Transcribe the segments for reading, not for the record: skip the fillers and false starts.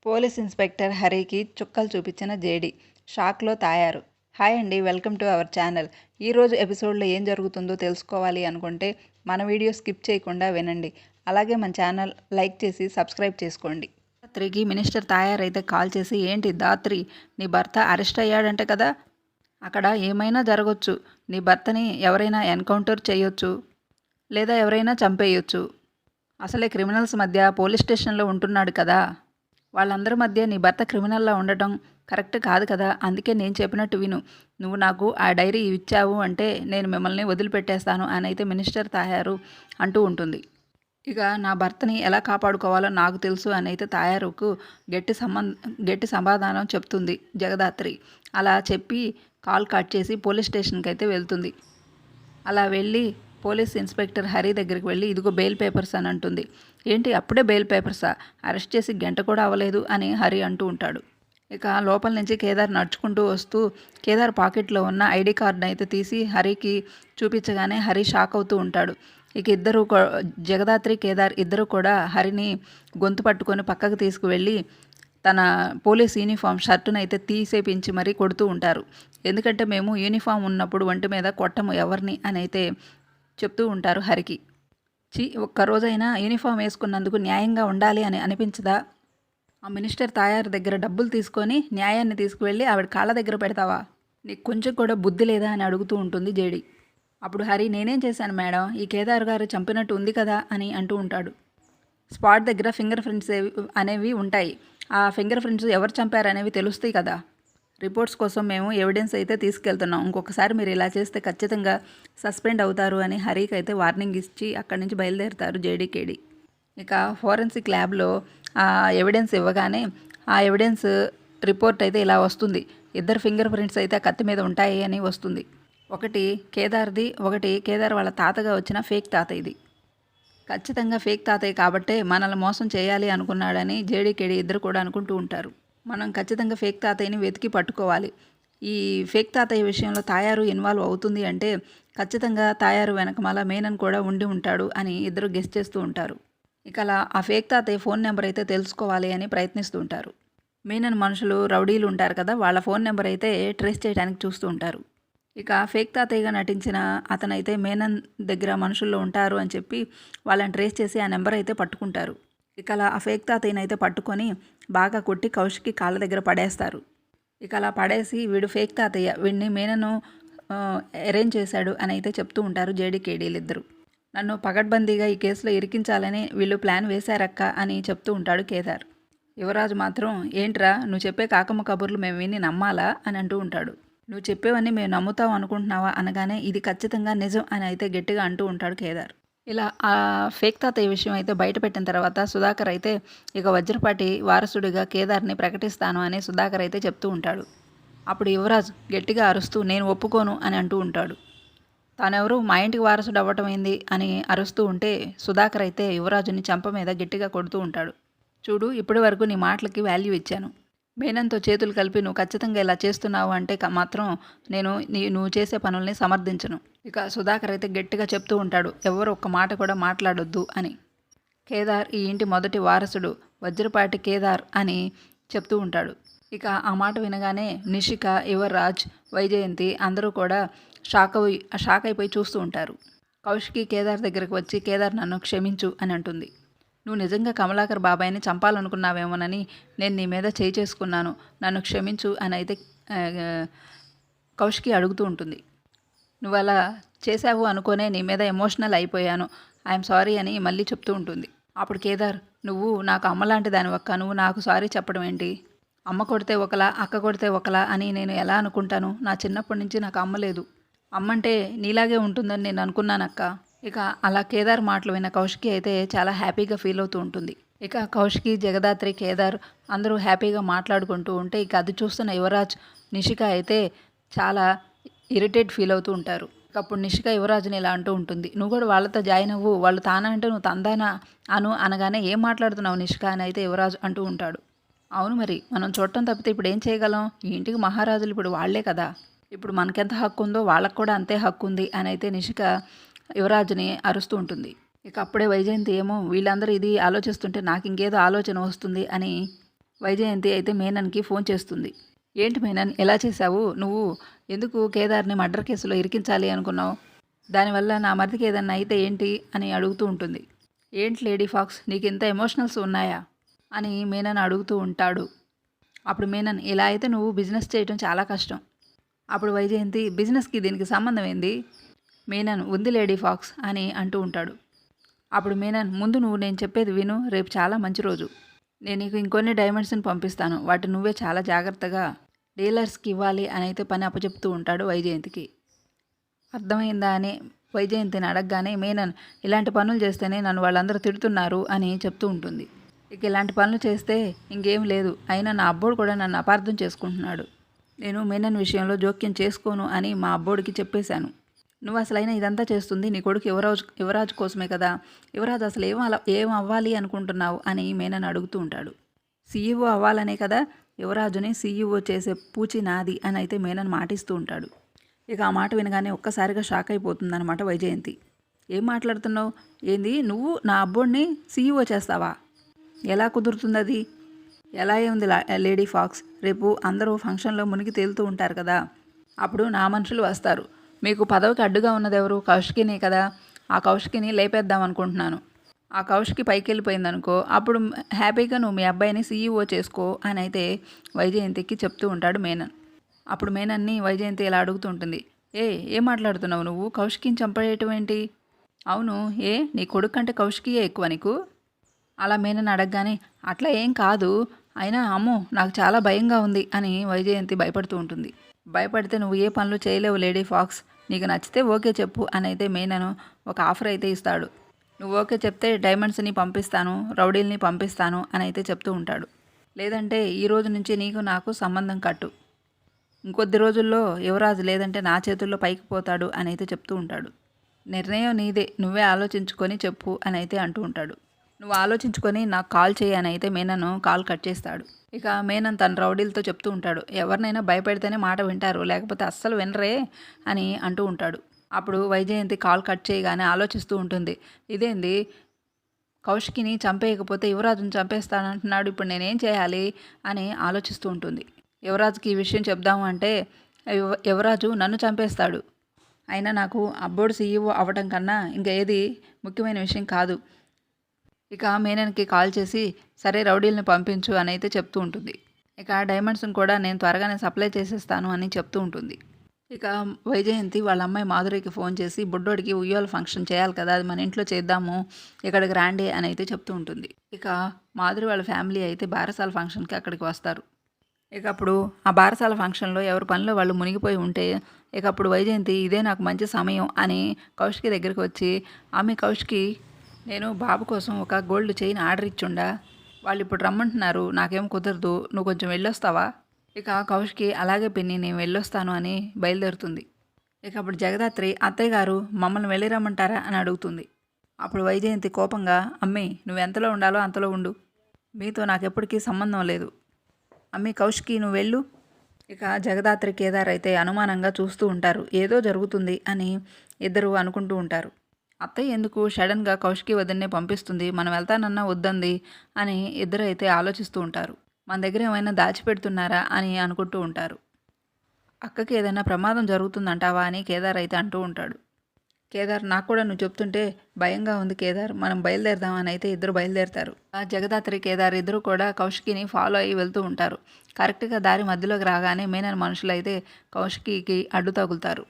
Police inspector హరికి చుక్కలు చూపించిన జేడి షాక్లో తాయారు. హాయ్ అండి, వెల్కమ్ టు అవర్ ఛానల్. ఈరోజు ఎపిసోడ్లో ఏం జరుగుతుందో తెలుసుకోవాలి అనుకుంటే మన వీడియో స్కిప్ చేయకుండా వినండి. అలాగే మన ఛానల్ లైక్ చేసి సబ్స్క్రైబ్ చేసుకోండి. రాత్రికి మినిస్టర్ తాయారైతే కాల్ చేసి, ఏంటి దాత్రి, నీ భర్త అరెస్ట్ అయ్యాడంటే కదా, అక్కడ ఏమైనా జరగచ్చు, నీ భర్తని ఎవరైనా ఎన్కౌంటర్ చేయొచ్చు లేదా ఎవరైనా చంపేయొచ్చు. అసలే క్రిమినల్స్ మధ్య పోలీస్ స్టేషన్లో ఉంటున్నాడు కదా, వాళ్ళందరి మధ్య నీ భర్త క్రిమినల్లా ఉండటం కరెక్ట్ కాదు కదా. అందుకే నేను చెప్పినట్టు విను. నువ్వు నాకు ఆ డైరీ ఇచ్చావు అంటే నేను మిమ్మల్ని వదిలిపెట్టేస్తాను అని అయితే మినిస్టర్ తాయారు అంటూ ఉంటుంది. ఇక నా భర్తని ఎలా కాపాడుకోవాలో నాకు తెలుసు అని అయితే తాయారుకు గట్టి సమాధానం చెప్తుంది జగదాత్రి. అలా చెప్పి కాల్ కట్ చేసి పోలీస్ స్టేషన్కి అయితే వెళ్తుంది. అలా వెళ్ళి పోలీస్ ఇన్స్పెక్టర్ హరి దగ్గరికి వెళ్ళి, ఇదిగో బెయిల్ పేపర్స్ అని అంటుంది. ఏంటి అప్పుడే బెయిల్ పేపర్సా, అరెస్ట్ చేసి గంట కూడా అవ్వలేదు అని హరి అంటూ ఉంటాడు. ఇక లోపల నుంచి కేదార్ నడుచుకుంటూ వస్తూ కేదార్ పాకెట్లో ఉన్న ఐడి కార్డును అయితే తీసి హరికి చూపించగానే హరి షాక్ అవుతూ ఉంటాడు. ఇక జగదాత్రి కేదార్ ఇద్దరు కూడా హరిని గొంతు పట్టుకొని పక్కకు తీసుకువెళ్ళి తన పోలీస్ యూనిఫామ్ షర్టును అయితే తీసేపించి మరీ కొడుతూ ఉంటారు. ఎందుకంటే మేము యూనిఫామ్ ఉన్నప్పుడు ఒంటి మీద కొట్టము ఎవరిని అని అయితే చెప్తూ ఉంటారు హరికి. ఒక్కరోజైనా యూనిఫామ్ వేసుకున్నందుకు న్యాయంగా ఉండాలి అని అనిపించదా? ఆ మినిస్టర్ తాయారు దగ్గర డబ్బులు తీసుకొని న్యాయాన్ని తీసుకువెళ్ళి ఆవిడ కాళ్ళ దగ్గర పెడతావా? నీకు కొంచెం కూడా బుద్ధి లేదా అని అడుగుతూ ఉంటుంది జేడి. అప్పుడు హరి, నేనేం చేశాను మేడం, ఈ కేదార్ గారు చంపినట్టు ఉంది కదా అని అంటూ ఉంటాడు. స్పాట్ దగ్గర ఫింగర్ ప్రింట్స్ అనేవి ఉంటాయి. ఆ ఫింగర్ ప్రింట్స్ ఎవరు చంపారనేవి తెలుస్తాయి కదా. రిపోర్ట్స్ కోసం మేము ఎవిడెన్స్ అయితే తీసుకెళ్తున్నాం. ఇంకొకసారి మీరు ఇలా చేస్తే ఖచ్చితంగా సస్పెండ్ అవుతారు అని హరికి అయితే వార్నింగ్ ఇచ్చి అక్కడి నుంచి బయలుదేరుతారు జేడీకేడి. ఇక ఫోరెన్సిక్ ల్యాబ్లో ఆ ఎవిడెన్స్ ఇవ్వగానే ఆ ఎవిడెన్స్ రిపోర్ట్ అయితే ఇలా వస్తుంది. ఇద్దరు ఫింగర్ ప్రింట్స్ అయితే కత్తి మీద ఉంటాయి అని వస్తుంది. ఒకటి కేదార్ది, ఒకటి కేదార్ వాళ్ళ తాతగా వచ్చిన ఫేక్ తాత. ఇది ఖచ్చితంగా ఫేక్ తాతయ్య కాబట్టే మనల్ని మోసం చేయాలి అనుకున్నాడని జేడీకేడి ఇద్దరు కూడా అనుకుంటూ ఉంటారు. మనం ఖచ్చితంగా ఫేక్ తాతయ్యని వెతికి పట్టుకోవాలి. ఈ ఫేక్ తాతయ్య విషయంలో తాయారు ఇన్వాల్వ్ అవుతుంది అంటే ఖచ్చితంగా తాయారు వెనకమాల మేనన్ కూడా ఉండి ఉంటాడు అని ఇద్దరు గెస్ చేస్తూ ఉంటారు. ఇక అలా ఆ ఫేక్ తాతయ్య ఫోన్ నెంబర్ అయితే తెలుసుకోవాలి అని ప్రయత్నిస్తూ ఉంటారు. మేనన్ మనుషులు రౌడీలు ఉంటారు కదా, వాళ్ళ ఫోన్ నెంబర్ అయితే ట్రేస్ చేయడానికి చూస్తూ ఉంటారు. ఇక ఫేక్ తాతయ్యగా నటించిన అతనైతే మేనన్ దగ్గర మనుషుల్లో ఉంటారు అని చెప్పి వాళ్ళని ట్రేస్ చేసి ఆ నెంబర్ అయితే పట్టుకుంటారు. ఇక అలా ఆ ఫేక్ తాతయ్యని అయితే పట్టుకొని బాగా కొట్టి కౌశిక్కి కాళ్ళ దగ్గర పడేస్తారు. ఇక అలా పడేసి వీడు ఫేక్ తాతయ్య, వీడిని మేనను అరేంజ్ చేశాడు అని అయితే చెప్తూ ఉంటారు జేడీకేడీలు ఇద్దరు. నన్ను పగడ్బందీగా ఈ కేసులో ఇరికించాలని వీళ్ళు ప్లాన్ వేశారక్క అని చెప్తూ ఉంటాడు కేదార్. యువరాజు మాత్రం, ఏంట్రా నువ్వు చెప్పే కాకమ్మ కబుర్లు మేము విని నమ్మాలా అని అంటూ ఉంటాడు. నువ్వు చెప్పేవన్నీ మేము నమ్ముతాం అనుకుంటున్నావా అనగానే ఇది ఖచ్చితంగా నిజం అని అయితే గట్టిగా అంటూ ఉంటాడు కేదార్. ఇలా ఆ ఫేక్ తాతయ్య విషయం అయితే బయటపెట్టిన తర్వాత సుధాకర్ అయితే ఇక వజ్రపాటి వారసుడిగా కేదార్ని ప్రకటిస్తాను అని సుధాకర్ అయితే చెప్తూ ఉంటాడు. అప్పుడు యువరాజ్ గట్టిగా అరుస్తూ, నేను ఒప్పుకోను అని అంటూ ఉంటాడు. తానెవరు మా ఇంటికి వారసుడు అవ్వటం ఏంది అని అరుస్తూ ఉంటే సుధాకర్ అయితే యువరాజుని చెంప మీద గట్టిగా కొడుతూ ఉంటాడు. చూడు, ఇప్పటి వరకు నీ మాటలకి వాల్యూ ఇచ్చాను. మేనంతో చేతులు కలిపి నువ్వు ఖచ్చితంగా ఇలా చేస్తున్నావు అంటే మాత్రం నేను నువ్వు చేసే పనుల్ని సమర్థించను. ఇక సుధాకర్ అయితే గట్టిగా చెప్తూ ఉంటాడు, ఎవరు ఒక్క మాట కూడా మాట్లాడొద్దు అని. కేదార్ ఈ ఇంటి మొదటి వారసుడు వజ్రపాటి కేదార్ అని చెప్తూ ఉంటాడు. ఇక ఆ మాట వినగానే నిషిక, యువరాజ్, వైజయంతి అందరూ కూడా షాక్ అయిపోయి చూస్తూ ఉంటారు. కౌశికి కేదార్ దగ్గరకు వచ్చి, కేదార్ నన్ను క్షమించు అని అంటుంది. నువ్వు నిజంగా కమలాకర్ బాబాయ్ని చంపాలనుకున్నావేమోనని నేను నీ మీద చేయి చేసుకున్నాను, నన్ను క్షమించు అని అయితే కౌశికి అడుగుతూ ఉంటుంది. నువ్వు అలా చేసావు అనుకోనే నీ మీద ఎమోషనల్ అయిపోయాను, ఐఎమ్ సారీ అని మళ్ళీ చెప్తూ ఉంటుంది. అప్పుడు కేదార్, నువ్వు నాకు అమ్మలాంటి దాని ఒక్క నువ్వు నాకు సారీ చెప్పడం ఏంటి? అమ్మ కొడితే ఒకలా, అక్క కొడితే ఒకలా అని నేను ఎలా అనుకుంటాను? నా చిన్నప్పటి నుంచి నాకు అమ్మ లేదు. అమ్మంటే నీలాగే ఉంటుందని నేను అనుకున్నానక్క. ఇక అలా కేదార్ మాటలు విన్న కౌశికి అయితే చాలా హ్యాపీగా ఫీల్ అవుతూ ఉంటుంది. ఇక కౌశికి, జగదాత్రి, కేదార్ అందరూ హ్యాపీగా మాట్లాడుకుంటూ ఉంటే ఇక అది చూస్తున్న యువరాజ్, నిషిక అయితే చాలా ఇరిటేట్ ఫీల్ అవుతూ ఉంటారు. అప్పుడు నిషిక యువరాజుని ఇలా అంటూ ఉంటుంది, నువ్వు కూడా వాళ్ళతో జాయిన్ అవ్వు, వాళ్ళు తానా అంటే నువ్వు తందానా అనగానే ఏం మాట్లాడుతున్నావు నిషిక అని అయితే యువరాజు అంటూ ఉంటాడు. అవును మరి, మనం చూడటం తప్పితే ఇప్పుడు ఏం చేయగలం? ఈ ఇంటికి మహారాజులు ఇప్పుడు వాళ్లే కదా, ఇప్పుడు మనకెంత హక్కు ఉందో వాళ్ళకు కూడా అంతే హక్కు ఉంది అని అయితే నిషిక యువరాజుని అరుస్తూ ఉంటుంది. ఇక అప్పుడే వైజయంతి ఏమో, వీళ్ళందరూ ఇది ఆలోచిస్తుంటే నాకు ఇంకేదో ఆలోచన వస్తుంది అని వైజయంతి అయితే మేనన్కి ఫోన్ చేస్తుంది. ఏంటి మేనన్ ఎలా చేశావు నువ్వు? ఎందుకు కేదార్ని మర్డర్ కేసులో ఇరికించాలి అనుకున్నావు? దానివల్ల నా మరిదికి ఏదన్నా అయితే ఏంటి అని అడుగుతూ ఉంటుంది. ఏంటి లేడీ ఫాక్స్, నీకు ఇంత ఎమోషనల్స్ ఉన్నాయా అని మేనన్ అడుగుతూ ఉంటాడు. అప్పుడు మేనన్, ఇలా అయితే నువ్వు బిజినెస్ చేయడం చాలా కష్టం. అప్పుడు వైజయంతి, బిజినెస్కి దీనికి సంబంధం ఏంది? మేనన్, ఉంది లేడీ ఫాక్స్ అని అంటూ ఉంటాడు. అప్పుడు మేనన్, ముందు నువ్వు నేను చెప్పేది విను, రేపు చాలా మంచి రోజు. నేను నీకు ఇంకొన్ని డైమండ్స్ని పంపిస్తాను, వాటి నువ్వే చాలా జాగ్రత్తగా డీలర్స్కి ఇవ్వాలి అని అయితే పని అప్పచెప్తూ ఉంటాడు వైజయంతికి. అర్థమైందా అని వైజయంతిని అడగగానే మేనన్, ఇలాంటి పనులు చేస్తేనే నన్ను వాళ్ళందరూ తిడుతున్నారు అని చెప్తూ ఉంటుంది. ఇక ఇలాంటి పనులు చేస్తే ఇంకేం లేదు, అయినా నా అబ్బోడు కూడా నన్ను అపార్థం చేసుకుంటున్నాడు. నేను మేనన్ విషయంలో జోక్యం చేసుకోను అని మా అబ్బోడికి చెప్పేశాను. నువ్వు అసలైనా ఇదంతా చేస్తుంది నీ కొడుకు యువరాజు కోసమే కదా. యువరాజు అసలు ఏం అవ్వాలి అనుకుంటున్నావు అని మేనన్ అడుగుతూ ఉంటాడు. సీఈఓ అవ్వాలనే కదా యువరాజుని సీఈఓ చేసే పూచి నాది అని అయితే మేనన్ మాటిస్తూ ఉంటాడు. ఇక ఆ మాట వినగానే ఒక్కసారిగా షాక్ అయిపోతుందన్నమాట వైజయంతి. ఏం మాట్లాడుతున్నావు? ఏంది, నువ్వు నా అబ్బోడిని సీఈఓ చేస్తావా? ఎలా కుదురుతుంది అది? ఎలా ఉంది లేడీ ఫాక్స్, రేపు అందరూ ఫంక్షన్లో మునిగి తేలుతూ ఉంటారు కదా, అప్పుడు నా మనుషులు వస్తారు. మీకు పదవికి అడ్డుగా ఉన్నది ఎవరు? కౌశికినే కదా. ఆ కౌశికిని లేపేద్దాం అనుకుంటున్నాను. ఆ కౌశికి పైకి వెళ్ళిపోయిందనుకో, అప్పుడు హ్యాపీగా నువ్వు మీ అబ్బాయిని సీఈఓ చేసుకో అని అయితే వైజయంతికి చెప్తూ ఉంటాడు మేనన్. అప్పుడు మేనన్ని వైజయంతి ఇలా అడుగుతూ ఉంటుంది. ఏం మాట్లాడుతున్నావు నువ్వు? కౌశికిని చంపేయటం ఏంటి? అవును, నీ కొడుకు కంటే కౌశికియే ఎక్కువ నీకు? అలా మేనన్ అడగగానే, అట్లా ఏం కాదు, అయినా అమ్మో నాకు చాలా భయంగా ఉంది అని వైజయంతి భయపడుతూ ఉంటుంది. భయపడితే నువ్వు ఏ పనులు చేయలేవు లేడీ ఫాక్స్, నీకు నచ్చితే ఓకే చెప్పు అని అయితే మేనను ఒక ఆఫర్ అయితే ఇస్తాడు. నువ్వు ఓకే చెప్తే డైమండ్స్ని పంపిస్తాను, రౌడీల్ని పంపిస్తాను అని అయితే చెప్తూ ఉంటాడు. లేదంటే ఈ రోజు నుంచి నీకు నాకు సంబంధం కట్టు, ఇంకొద్ది రోజుల్లో యువరాజు లేదంటే నా చేతుల్లో పైకి పోతాడు అని అయితే చెప్తూ ఉంటాడు. నిర్ణయం నీదే, నువ్వే ఆలోచించుకొని చెప్పు అని అయితే అంటూ ఉంటాడు. నువ్వు ఆలోచించుకొని నాకు కాల్ చేయి అని అయితే మేనను కాల్ కట్ చేస్తాడు. ఇక మేనన్ తన రౌడీలతో చెప్తూ ఉంటాడు. ఎవరినైనా భయపెడితేనే మాట వింటారు, లేకపోతే అస్సలు వినరే అని అంటూ ఉంటాడు. అప్పుడు వైజయంతి కాల్ కట్ చేయగానే ఆలోచిస్తూ ఉంటుంది. ఇదేంది, కౌశికిని చంపేయకపోతే యువరాజుని చంపేస్తానంటున్నాడు, ఇప్పుడు నేనేం చేయాలి అని ఆలోచిస్తూ ఉంటుంది. యువరాజుకి ఈ విషయం చెప్దాము అంటే యువరాజు నన్ను చంపేస్తాడు. అయినా నాకు అబ్బోడు సీఈఓ అవ్వటం కన్నా ఇంకా ఏది ముఖ్యమైన విషయం కాదు. ఇక మేనన్కి కాల్ చేసి సరే రౌడీల్ని పంపించు అని అయితే చెప్తూ ఉంటుంది. ఇక డైమండ్స్ని కూడా నేను త్వరగానే సప్లై చేసేస్తాను అని చెప్తూ ఉంటుంది. ఇక వైజయంతి వాళ్ళ అమ్మాయి మాధురికి ఫోన్ చేసి బుడ్డోడికి ఉయ్యాల ఫంక్షన్ చేయాలి కదా, అది మన ఇంట్లో చేద్దాము, ఇక్కడికి రాండి అని అయితే చెప్తూ ఉంటుంది. ఇక మాధురి వాళ్ళ ఫ్యామిలీ అయితే బారసాల ఫంక్షన్కి అక్కడికి వస్తారు. ఇక అప్పుడు ఆ బారసాల ఫంక్షన్లో ఎవరి పనిలో వాళ్ళు మునిగిపోయి ఉంటే ఇక అప్పుడు వైజయంతి ఇదే నాకు మంచి సమయం అని కౌశికి దగ్గరికి వచ్చి, ఆమె కౌశికి, నేను బాబు కోసం ఒక గోల్డ్ చైన్ ఆర్డర్ ఇచ్చుండా, వాళ్ళు ఇప్పుడు రమ్మంటున్నారు, నాకేం కుదరదు, నువ్వు కొంచెం వెళ్ళొస్తావా? ఇక కౌశికి అలాగే పిన్ని నేను వెళ్ళొస్తాను అని బయలుదేరుతుంది. ఇక అప్పుడు జగదాత్రి, అత్తయ్య గారు మమ్మల్ని వెళ్ళి రమ్మంటారా అని అడుగుతుంది. అప్పుడు వైజయంతి కోపంగా, అమ్మి నువ్వు ఎంతలో ఉండాలో అంతలో ఉండు, మీతో నాకెప్పటికీ సంబంధం లేదు, అమ్మి కౌశికి నువ్వు వెళ్ళు. ఇక జగదాత్రి కేదార్ అయితే అనుమానంగా చూస్తూ ఉంటారు. ఏదో జరుగుతుంది అని ఇద్దరు అనుకుంటూ ఉంటారు. అత్తయ్య ఎందుకు సడన్గా కౌశికి వదిన్నే పంపిస్తుంది, మనం వెళ్తానన్నా వద్దంది అని ఇద్దరు అయితే ఆలోచిస్తూ ఉంటారు. మన దగ్గర ఏమైనా దాచిపెడుతున్నారా అని అనుకుంటూ ఉంటారు. అక్కకి ఏదైనా ప్రమాదం జరుగుతుందంటావా అని కేదార్ అయితే అంటూ ఉంటాడు. కేదార్, నాకు కూడా నువ్వు చెప్తుంటే భయంగా ఉంది కేదార్, మనం బయలుదేరదామని అయితే ఇద్దరు బయలుదేరుతారు. జగదాత్రి కేదార్ ఇద్దరు కూడా కౌశికిని ఫాలో అయ్యి వెళ్తూ ఉంటారు. కరెక్ట్గా దారి మధ్యలోకి రాగానే మేనన్ మనుషులు అయితే కౌశికికి అడ్డు తగులుతారు.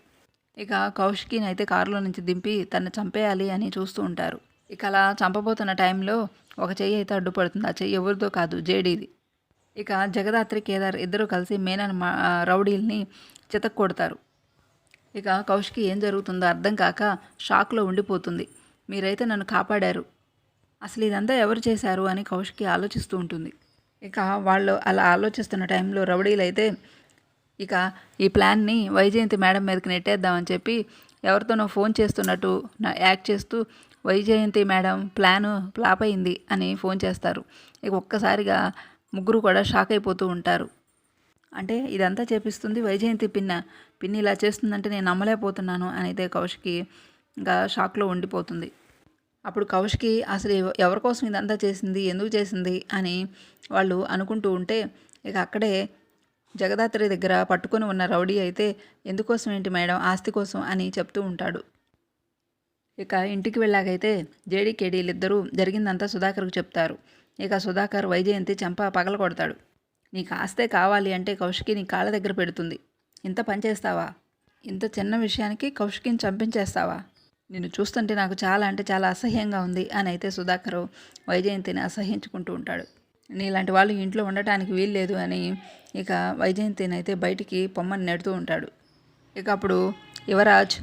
ఇక కౌశికిని అయితే కారులో నుంచి దింపి తను చంపేయాలి అని చూస్తూ ఉంటారు. ఇక అలా చంపబోతున్న టైంలో ఒక చెయ్యి అయితే అడ్డుపడుతుంది. ఆ చెయ్యి ఎవరిదో కాదు, జేడీది. ఇక జగదాత్రి కేదార్ ఇద్దరు కలిసి మేనన్ రౌడీల్ని చితక్కొడతారు. ఇక కౌశికి ఏం జరుగుతుందో అర్థం కాక షాక్లో ఉండిపోతుంది. మీరైతే నన్ను కాపాడారు, అసలు ఇదంతా ఎవరు చేశారు అని కౌశికి ఆలోచిస్తూ ఉంటుంది. ఇక వాళ్ళు అలా ఆలోచిస్తున్న టైంలో రౌడీలు అయితే ఇక ఈ ప్లాన్ని వైజయంతి మేడం మీదకి నెట్టేద్దామని చెప్పి ఎవరితోనో ఫోన్ చేస్తున్నట్టు యాక్ట్ చేస్తూ వైజయంతి మేడం ప్లాను ఫ్లాప్ అయింది అని ఫోన్ చేస్తారు. ఇక ఒక్కసారిగా ముగ్గురు కూడా షాక్ అయిపోతూ ఉంటారు. అంటే ఇదంతా చేపిస్తుంది వైజయంతి పిన్ని ఇలా చేస్తుందంటే నేను నమ్మలేకపోతున్నాను అని అయితే కౌశికి ఇంకా షాక్లో ఉండిపోతుంది. అప్పుడు కౌశికి అసలు ఎవరి కోసం ఇదంతా చేసింది, ఎందుకు చేసింది అని వాళ్ళు అనుకుంటూ ఉంటే ఇక అక్కడే జగదాత్రి దగ్గర పట్టుకొని ఉన్న రౌడీ అయితే ఎందుకోసం ఏంటి మేడం, ఆస్తి కోసం అని చెప్తూ ఉంటాడు. ఇక ఇంటికి వెళ్ళాకైతే జేడీ కేడీలిద్దరూ జరిగిందంతా సుధాకర్కు చెప్తారు. ఇక సుధాకర్ వైజయంతి చెంప పగల కొడతాడు. నీకు ఆస్తే కావాలి అంటే కౌశికి నీ కాళ్ళ దగ్గర పెడుతుంది. ఇంత పని చేస్తావా? ఇంత చిన్న విషయానికి కౌశికిని చంపించేస్తావా? నిన్ను చూస్తుంటే నాకు చాలా అంటే చాలా అసహ్యంగా ఉంది అని అయితే సుధాకర్ వైజయంతిని అసహ్యించుకుంటూ ఉంటాడు. నీలాంటి వాళ్ళు ఇంట్లో ఉండటానికి వీల్లేదు అని ఇక వైజయంతిని అయితే బయటికి పొమ్మని నెడుతూ ఉంటాడు. ఇక అప్పుడు యువరాజ్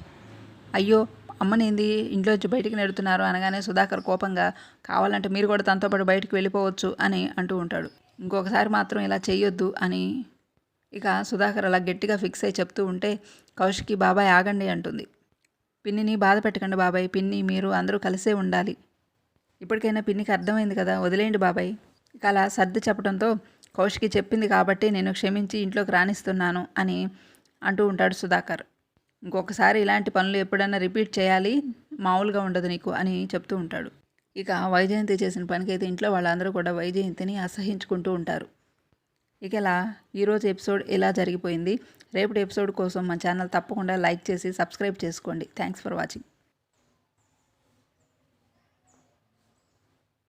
అయ్యో అమ్మనేంది ఇంట్లో వచ్చి బయటికి నెడుతున్నారు అనగానే సుధాకర్ కోపంగా కావాలంటే మీరు కూడా తనతో పాటు బయటికి వెళ్ళిపోవచ్చు అని అంటూ ఉంటాడు. ఇంకొకసారి మాత్రం ఇలా చెయ్యొద్దు అని ఇక సుధాకర్ అలా గట్టిగా ఫిక్స్ అయి చెప్తూ ఉంటే కౌశికి బాబాయ్ ఆగండి అంటుంది. పిన్నిని బాధ పెట్టకండి బాబాయ్, పిన్ని మీరు అందరూ కలిసే ఉండాలి. ఇప్పటికైనా పిన్నికి అర్థమైంది కదా, వదిలేయండి బాబాయ్. ఇక అలా సర్ది చెప్పడంతో కౌశికి చెప్పింది కాబట్టి నేను క్షమించి ఇంట్లోకి రాణిస్తున్నాను అని అంటూ ఉంటాడు సుధాకర్. ఇంకొకసారి ఇలాంటి పనులు ఎప్పుడైనా రిపీట్ చేయాలి, మామూలుగా ఉండదు నీకు అని చెప్తూ ఉంటాడు. ఇక వైజయంతి చేసిన పనికైతే ఇంట్లో వాళ్ళందరూ కూడా వైజయంతిని అసహించుకుంటూ ఉంటారు. ఇక ఇలా ఈరోజు ఎపిసోడ్ ఇలా జరిగిపోయింది. రేపటి ఎపిసోడ్ కోసం మా ఛానల్ తప్పకుండా లైక్ చేసి సబ్స్క్రైబ్ చేసుకోండి. Thanks for watching.